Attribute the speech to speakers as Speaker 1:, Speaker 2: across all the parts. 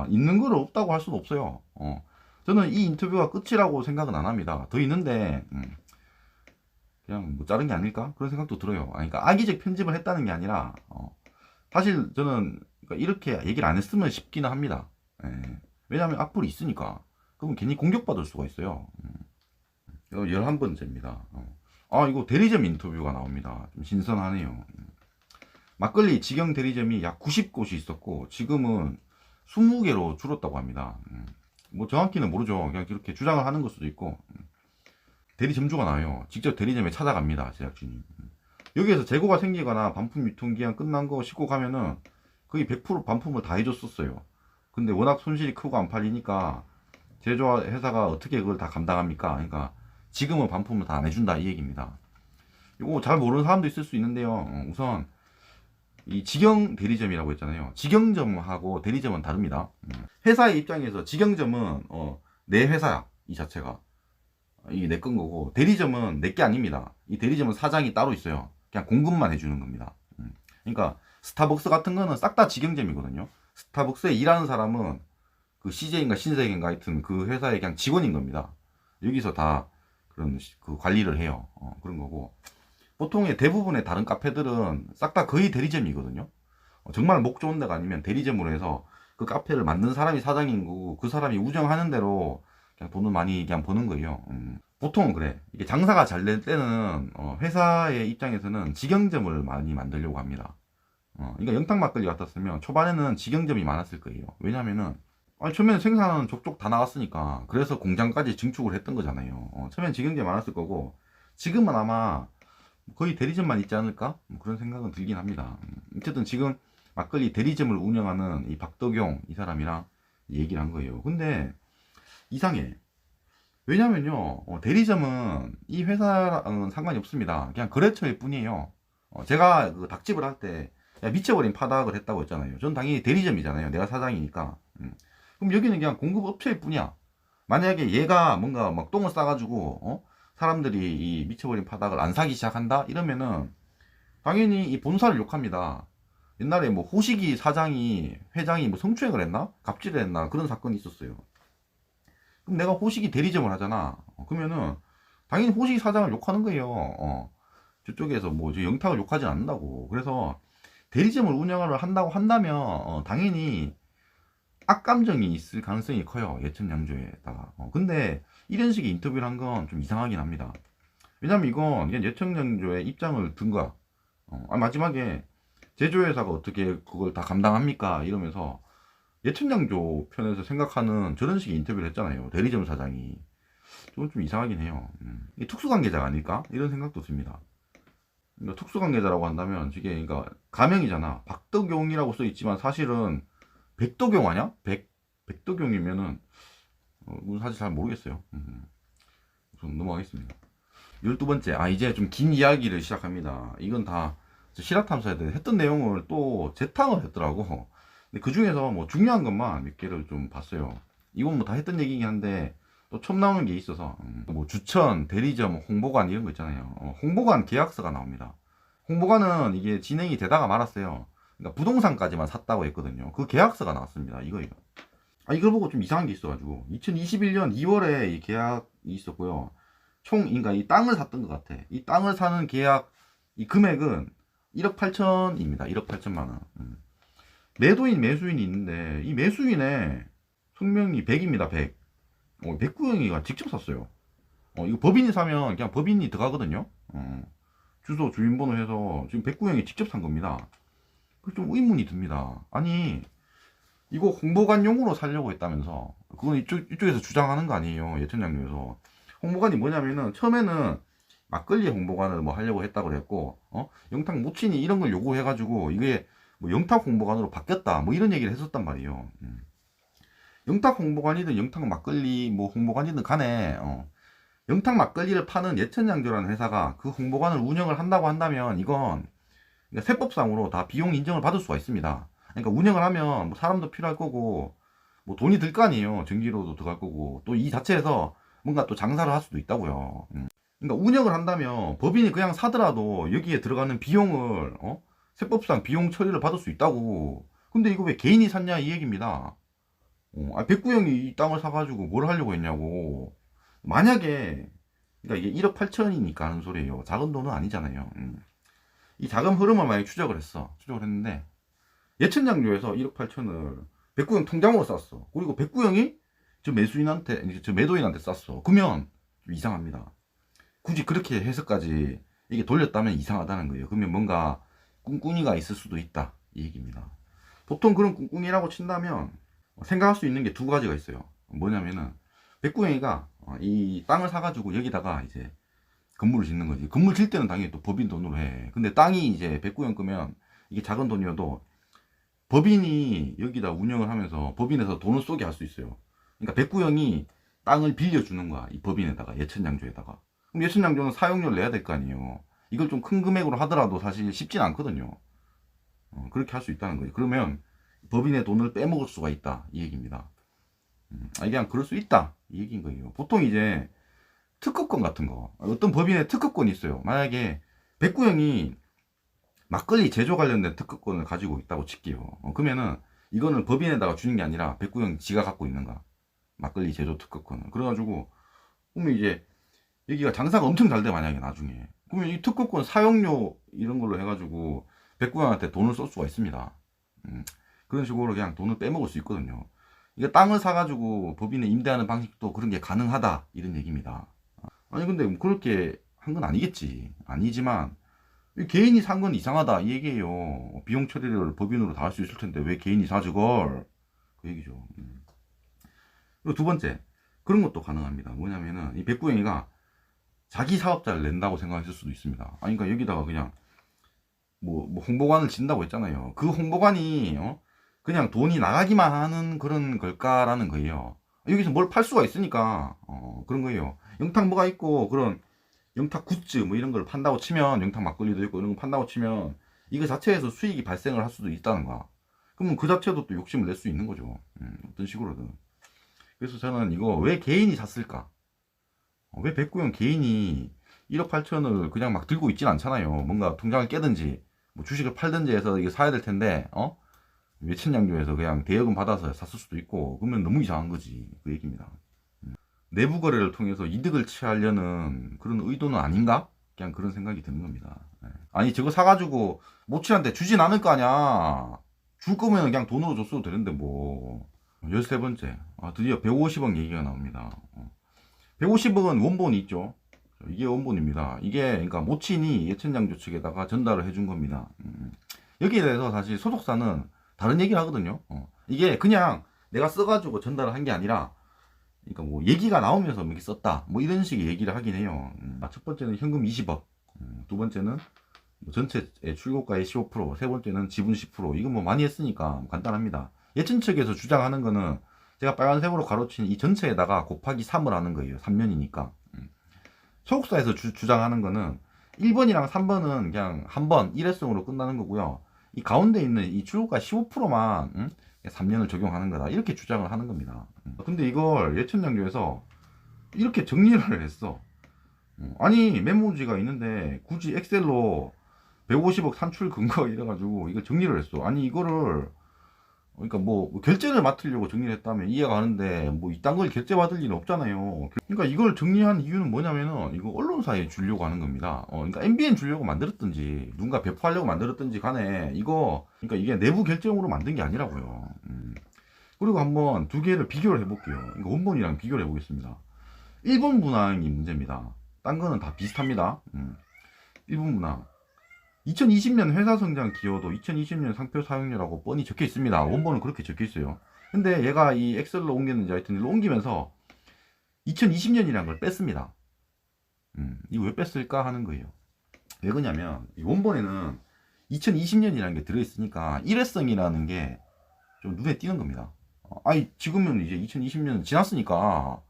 Speaker 1: 있는 거는 없다고 할 수도 없어요. 저는 이 인터뷰가 끝이라고 생각은 안 합니다. 더 있는데, 그냥 뭐 자른 게 아닐까? 그런 생각도 들어요. 그러니까 악의적 편집을 했다는 게 아니라, 사실 저는 그러니까 이렇게 얘기를 안 했으면 싶기는 합니다. 예. 왜냐하면 악플이 있으니까. 그럼 괜히 공격받을 수가 있어요. 11번째입니다. 이거 대리점 인터뷰가 나옵니다. 좀 신선하네요. 막걸리 직영 대리점이 약 90곳이 있었고 지금은 20개로 줄었다고 합니다. 뭐 정확히는 모르죠. 그냥 이렇게 주장을 하는 걸 수도 있고. 대리점주가 나와요. 직접 대리점에 찾아갑니다. 제작진이. 여기에서 재고가 생기거나 반품 유통기한 끝난 거 싣고 가면은 거의 100% 반품을 다 해줬었어요. 근데 워낙 손실이 크고 안 팔리니까 제조사 회사가 어떻게 그걸 다 감당합니까? 그러니까 지금은 반품을 다 안 해준다 이 얘기입니다. 이거 잘 모르는 사람도 있을 수 있는데요. 우선 이 직영 대리점이라고 했잖아요. 직영점하고 대리점은 다릅니다. 회사의 입장에서 직영점은 내 회사야 이 자체가 이게 내 건 거고 대리점은 내 게 아닙니다. 이 대리점은 사장이 따로 있어요. 그냥 공급만 해주는 겁니다. 그러니까 스타벅스 같은 거는 싹 다 직영점이거든요. 스타벅스에 일하는 사람은 그 CJ인가 신세계인가 하여튼 그 회사의 그냥 직원인 겁니다. 여기서 다 그런 그 관리를 해요. 그런 거고 보통의 대부분의 다른 카페들은 싹 다 거의 대리점이거든요. 정말 목 좋은 데가 아니면 대리점으로 해서 그 카페를 만든 사람이 사장인 거고 그 사람이 운영하는 대로 그냥 돈을 많이 그냥 버는 거예요. 보통 그래. 이게 장사가 잘 될 때는 회사의 입장에서는 직영점을 많이 만들려고 합니다. 그러니까 영탁 막걸리 같았으면 초반에는 직영점이 많았을 거예요. 왜냐면은 처음에는 생산은 족족 다 나갔으니까 그래서 공장까지 증축을 했던 거잖아요. 처음엔 직영점이 많았을 거고 지금은 아마 거의 대리점만 있지 않을까? 뭐 그런 생각은 들긴 합니다. 어쨌든 지금 막걸리 대리점을 운영하는 이 박덕용 이 사람이랑 얘기를 한 거예요. 근데 이상해. 왜냐면요, 대리점은 이 회사랑은 상관이 없습니다. 그냥 거래처일 뿐이에요. 제가 그 닭집을 할 때 미쳐버린 파닭을 했다고 했잖아요. 전 당연히 대리점이잖아요. 내가 사장이니까. 그럼 여기는 그냥 공급업체일 뿐이야. 만약에 얘가 뭔가 막 똥을 싸가지고, 사람들이 이 미쳐버린 파닭을 안 사기 시작한다? 이러면은, 당연히 이 본사를 욕합니다. 옛날에 뭐 호식이 사장이, 회장이 뭐 성추행을 했나? 갑질을 했나? 그런 사건이 있었어요. 그럼 내가 호식이 대리점을 하잖아. 그러면은 당연히 호식이 사장을 욕하는 거예요. 저쪽에서 뭐 영탁을 욕하진 않는다고. 그래서 대리점을 운영을 한다고 한다면 당연히 악감정이 있을 가능성이 커요. 예천양조에다가. 근데 이런 식의 인터뷰를 한 건 좀 이상하긴 합니다. 왜냐면 이건 예천양조의 입장을 든 거야. 마지막에 제조회사가 어떻게 그걸 다 감당합니까? 이러면서 예천양조 편에서 생각하는 저런 식의 인터뷰를 했잖아요. 대리점 사장이. 저건 좀 이상하긴 해요. 이게 특수관계자가 아닐까? 이런 생각도 듭니다. 그러니까 특수관계자라고 한다면 이게 그러니까 가명이잖아. 박덕용이라고 써 있지만 사실은 백덕용 아니야? 백덕용이면은 사실 잘 모르겠어요. 좀 넘어가겠습니다. 12번째. 이제 좀 긴 이야기를 시작합니다. 이건 다 실화탐사에 대해 했던 내용을 또 재탕을 했더라고. 근데 그 중에서 뭐 중요한 것만 몇 개를 좀 봤어요. 이건 뭐 다 했던 얘기긴 한데 또 처음 나오는 게 있어서 뭐 주천, 대리점, 홍보관 이런 거 있잖아요. 홍보관 계약서가 나옵니다. 홍보관은 이게 진행이 되다가 말았어요. 그러니까 부동산까지만 샀다고 했거든요. 그 계약서가 나왔습니다. 이거예요. 이걸 보고 좀 이상한 게 있어가지고 2021년 2월에 이 계약이 있었고요. 그러니까 이 땅을 샀던 것 같아. 이 땅을 사는 계약 이 금액은 1억 8천입니다. 1억 8천만 원. 매도인 매수인이 있는데 이 매수인의 성명이 100입니다. 100. 백구영이가 직접 샀어요. 이거 법인이 사면 그냥 법인이 들어가거든요. 주소 주민번호 해서 지금 백구영이 직접 산 겁니다. 좀 의문이 듭니다. 아니 이거 홍보관용으로 살려고 했다면서 그건 이쪽에서 주장하는 거 아니에요. 예천장로에서 홍보관이 뭐냐면은 처음에는 막걸리 홍보관을 뭐 하려고 했다고 그랬고 영탁 모친이 이런 걸 요구해가지고 이게 뭐 영탁 홍보관으로 바뀌었다 뭐 이런 얘기를 했었단 말이에요. 영탁 홍보관이든 영탁 막걸리 뭐 홍보관이든 간에 영탁 막걸리를 파는 예천양조라는 회사가 그 홍보관을 운영을 한다고 한다면 이건 그러니까 세법상으로 다 비용 인정을 받을 수가 있습니다. 그러니까 운영을 하면 뭐 사람도 필요할 거고 뭐 돈이 들 거 아니에요. 전기료도 들어갈 거고 또 이 자체에서 뭔가 또 장사를 할 수도 있다고요. 그러니까 운영을 한다면 법인이 그냥 사더라도 여기에 들어가는 비용을 세법상 비용 처리를 받을 수 있다고. 근데 이거 왜 개인이 샀냐 이 얘기입니다. 백구형이 이 땅을 사가지고 뭘 하려고 했냐고. 만약에, 그러니까 이게 1억 8천이니까 하는 소리예요. 작은 돈은 아니잖아요. 이 자금 흐름을 만약에 추적을 했어. 추적을 했는데, 예천장교에서 1억 8천을 백구형 통장으로 쌌어. 그리고 백구형이 저 매수인한테, 저 매도인한테 쌌어. 그러면 좀 이상합니다. 굳이 그렇게 해서까지 이게 돌렸다면 이상하다는 거예요. 그러면 뭔가 꿍꿍이가 있을 수도 있다. 이 얘기입니다. 보통 그런 꿍꿍이라고 친다면 생각할 수 있는 게 두 가지가 있어요. 뭐냐면은 백구형이가 이 땅을 사가지고 여기다가 이제 건물을 짓는 거지. 건물 질 때는 당연히 또 법인 돈으로 해. 근데 땅이 이제 백구형 거면 이게 작은 돈이어도 법인이 여기다 운영을 하면서 법인에서 돈을 쏘게 할 수 있어요. 그러니까 백구형이 땅을 빌려주는 거야. 이 법인에다가, 예천장조에다가. 그럼 예천장조는 사용료를 내야 될 거 아니에요. 이걸 좀 큰 금액으로 하더라도 사실 쉽진 않거든요. 그렇게 할 수 있다는 거예요. 그러면 법인의 돈을 빼먹을 수가 있다. 이 얘기입니다. 이게 그냥 그럴 수 있다. 이 얘기인 거예요. 보통 이제 특허권 같은 거, 어떤 법인에 특허권이 있어요. 만약에 백구형이 막걸리 제조 관련된 특허권을 가지고 있다고 칠게요. 그러면은 이거는 법인에다가 주는 게 아니라 백구형 지가 갖고 있는 거야. 막걸리 제조 특허권을. 그래가지고 그러면 이제 여기가 장사가 엄청 잘 돼, 만약에 나중에. 그러면 이 특허권 사용료 이런 걸로 해가지고 백구형한테 돈을 쏠 수가 있습니다. 그런 식으로 그냥 돈을 빼먹을 수 있거든요. 이거 땅을 사가지고 법인에 임대하는 방식도 그런 게 가능하다, 이런 얘기입니다. 아니 근데 그렇게 한 건 아니겠지. 아니지만 개인이 산 건 이상하다, 이 얘기예요. 비용 처리를 법인으로 다 할 수 있을 텐데 왜 개인이 사지 걸, 그 얘기죠. 그리고 두 번째, 그런 것도 가능합니다. 뭐냐면은 이 백구형이가 자기 사업자를 낸다고 생각했을 수도 있습니다. 아니 그러니까 여기다가 그냥 뭐 홍보관을 진다고 했잖아요. 그 홍보관이 그냥 돈이 나가기만 하는 그런 걸까라는 거예요. 여기서 뭘 팔 수가 있으니까 그런 거예요. 영탁 뭐가 있고, 그런 영탁 굿즈 뭐 이런 걸 판다고 치면, 영탁 막걸리도 있고 이런 거 판다고 치면 이거 자체에서 수익이 발생을 할 수도 있다는 거야. 그러면 그 자체도 또 욕심을 낼 수 있는 거죠. 어떤 식으로든. 그래서 저는 이거 왜 개인이 샀을까? 왜 백구형 개인이 1억 8천을 그냥 막 들고 있진 않잖아요. 뭔가 통장을 깨든지 뭐 주식을 팔든지 해서 이게 사야 될 텐데 몇천냥조에서 그냥 대여금 받아서 샀을 수도 있고, 그러면 너무 이상한 거지, 그 얘기입니다. 내부 거래를 통해서 이득을 취하려는 그런 의도는 아닌가? 그냥 그런 생각이 드는 겁니다. 아니 저거 사가지고 모치한테 주진 않을 거 아니야. 줄 거면 그냥 돈으로 줬어도 되는데 뭐. 13번째, 드디어 150억 얘기가 나옵니다. 150억은 원본이 있죠. 이게 원본입니다. 이게 그러니까 모친이 예천장조 측에다가 전달을 해준 겁니다. 여기에 대해서 사실 소속사는 다른 얘기를 하거든요. 이게 그냥 내가 써가지고 전달을 한 게 아니라, 그러니까 뭐 얘기가 나오면서 이렇게 썼다, 뭐 이런 식의 얘기를 하긴 해요. 첫 번째는 현금 20억, 두 번째는 뭐 전체 출고가의 15%, 세 번째는 지분 10%. 이건 뭐 많이 했으니까 뭐 간단합니다. 예천 측에서 주장하는 거는 제가 빨간색으로 가로친 이 전체에다가 곱하기 3을 하는 거예요. 3년이니까. 소속사에서 주장하는 거는 1번이랑 3번은 그냥 한 번 일회성으로 끝나는 거고요. 이 가운데 있는 이 출고가 15%만 3년을 적용하는 거다, 이렇게 주장을 하는 겁니다. 근데 이걸 예천장교에서 이렇게 정리를 했어. 아니 메모지가 있는데 굳이 엑셀로 150억 산출 근거 이래가지고 이거 정리를 했어. 아니 이거를 그러니까 뭐 결제를 맡으려고 정리를 했다면 이해가 가는데, 뭐 이딴 걸 결제 받을 일은 없잖아요. 그러니까 이걸 정리한 이유는 뭐냐면은 이거 언론사에 주려고 하는 겁니다. 그러니까 MBN 주려고 만들었든지 누군가 배포하려고 만들었든지 간에 이거, 그러니까 이게 내부 결정으로 만든 게 아니라고요. 그리고 한번 두 개를 비교를 해볼게요. 이거 원본이랑 비교를 해보겠습니다. 일본 문항이 문제입니다. 딴 거는 다 비슷합니다. 일본 문항 2020년 회사 성장 기여도 2020년 상표 사용료라고 뻔히 적혀 있습니다. 원본은 그렇게 적혀 있어요. 근데 얘가 이 엑셀로 옮겼는지 하여튼 일로 옮기면서 2020년이라는 걸 뺐습니다. 이거 왜 뺐을까 하는 거예요. 왜 그러냐면 이 원본에는 2020년이라는 게 들어있으니까 일회성이라는 게 좀 눈에 띄는 겁니다. 아니 지금은 이제 2020년 지났으니까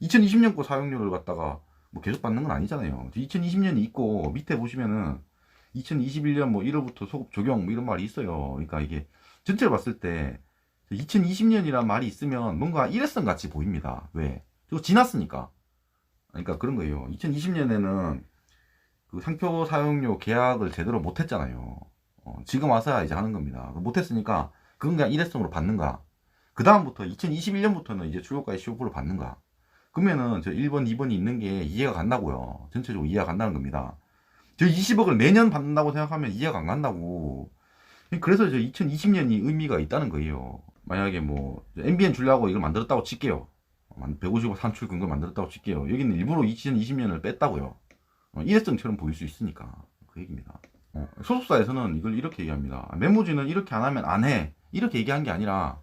Speaker 1: 2020년 거 사용료를 갖다가 뭐 계속 받는 건 아니잖아요. 2020년이 있고 밑에 보시면은 2021년 뭐 1월부터 소급 적용 뭐 이런 말이 있어요. 그러니까 이게 전체를 봤을 때 2020년이란 말이 있으면 뭔가 일회성 같이 보입니다. 왜? 그리고 지났으니까. 그러니까 그런 거예요. 2020년에는 그 상표 사용료 계약을 제대로 못했잖아요. 지금 와서야 이제 하는 겁니다. 못했으니까 그건 그냥 일회성으로 받는가. 그 다음부터 2021년부터는 이제 출고가의 15% 받는가? 그러면은 저 1번, 2번이 있는 게 이해가 간다고요. 전체적으로 이해가 간다는 겁니다. 저 20억을 매년 받는다고 생각하면 이해가 안 간다고. 그래서 저 2020년이 의미가 있다는 거예요. 만약에 뭐 MBN 주려고 이걸 만들었다고 칠게요. 150억 산출 근거 만들었다고 칠게요. 여기는 일부러 2020년을 뺐다고요. 일회성처럼 보일 수 있으니까 그 얘기입니다. 소속사에서는 이걸 이렇게 얘기합니다. 메모지는 이렇게 안 하면 안 해. 이렇게 얘기한 게 아니라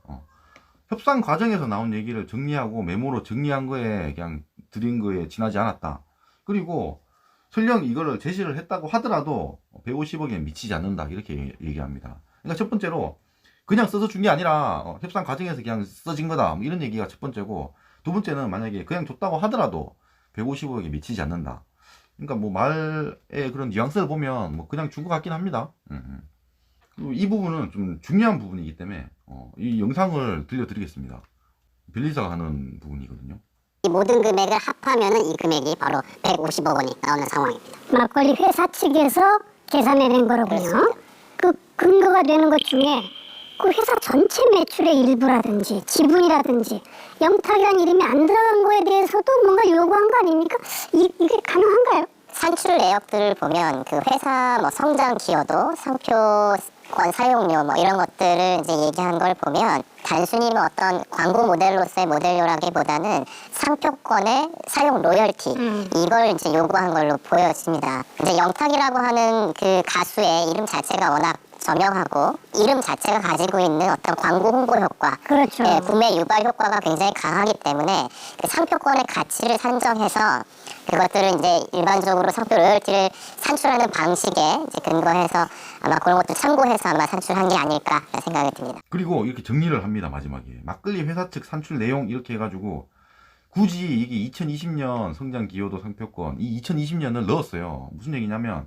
Speaker 1: 협상 과정에서 나온 얘기를 정리하고 메모로 정리한 거에 그냥 드린 거에 지나지 않았다. 그리고 설령 이거를 제시를 했다고 하더라도 150억에 미치지 않는다. 이렇게 얘기합니다. 그러니까 첫 번째로 그냥 써서 준 게 아니라 협상 과정에서 그냥 써진 거다. 뭐 이런 얘기가 첫 번째고, 두 번째는 만약에 그냥 줬다고 하더라도 150억에 미치지 않는다. 그러니까 뭐 말의 그런 뉘앙스를 보면 뭐 그냥 준 것 같긴 합니다. 그리고 이 부분은 좀 중요한 부분이기 때문에 이 영상을 들려드리겠습니다. 빌리사가 하는 부분이거든요.
Speaker 2: 이 모든 금액을 합하면은 이 금액이 바로 150억 원이 나오는 상황입니다.
Speaker 3: 막걸리 회사 측에서 계산해낸 거로군요. 그 근거가 되는 것 중에 그 회사 전체 매출의 일부라든지 지분이라든지 영탁이라는 이름이 안 들어간 거에 대해서도 뭔가 요구한 거 아닙니까? 이게 가능한가요?
Speaker 2: 산출 내역들을 보면 그 회사 뭐 성장 기여도, 상표권 사용료 뭐 이런 것들을 이제 얘기한 걸 보면 단순히 뭐 어떤 광고 모델로서의 모델료라기보다는 상표권의 사용 로열티 이걸 이제 요구한 걸로 보여집니다. 이제 영탁이라고 하는 그 가수의 이름 자체가 워낙 저명하고 이름 자체가 가지고 있는 어떤 광고 홍보 효과,
Speaker 3: 그렇죠.
Speaker 2: 구매 유발 효과가 굉장히 강하기 때문에 그 상표권의 가치를 산정해서 그것들을 이제 일반적으로 상표 로열티를 산출하는 방식에 이제 근거해서 아마 그런 것도 참고해서 아마 산출한 게 아닐까 생각이 듭니다.
Speaker 1: 그리고 이렇게 정리를 합니다. 마지막에 막걸리 회사 측 산출 내용 이렇게 해가지고 굳이 이게 2020년 성장 기여도 상표권 이 2020년을 넣었어요. 무슨 얘기냐면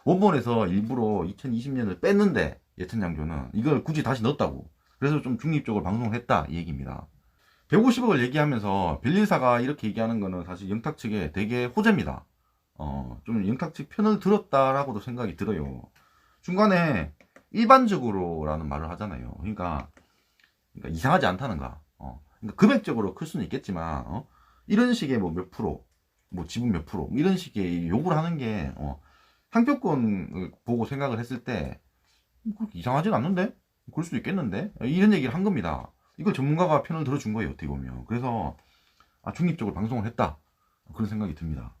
Speaker 1: 원본에서 일부러 2020년을 뺐는데 예천양조는 이걸 굳이 다시 넣었다고. 그래서 좀 중립적으로 방송을 했다 이 얘기입니다. 150억을 얘기하면서 빌리사가 이렇게 얘기하는 거는 사실 영탁 측에 되게 호재입니다. 좀 영탁 측 편을 들었다라고도 생각이 들어요. 중간에 일반적으로라는 말을 하잖아요. 그러니까 이상하지 않다는가. 그러니까 금액적으로 클 수는 있겠지만 이런 식의 뭐 몇 프로, 뭐 지분 몇 프로 이런 식의 요구를 하는 게 상표권을 보고 생각을 했을 때 그렇게 이상하진 않는데? 그럴 수도 있겠는데? 이런 얘기를 한 겁니다. 이걸 전문가가 편을 들어준 거예요, 어떻게 보면. 그래서 중립적으로 방송을 했다. 그런 생각이 듭니다.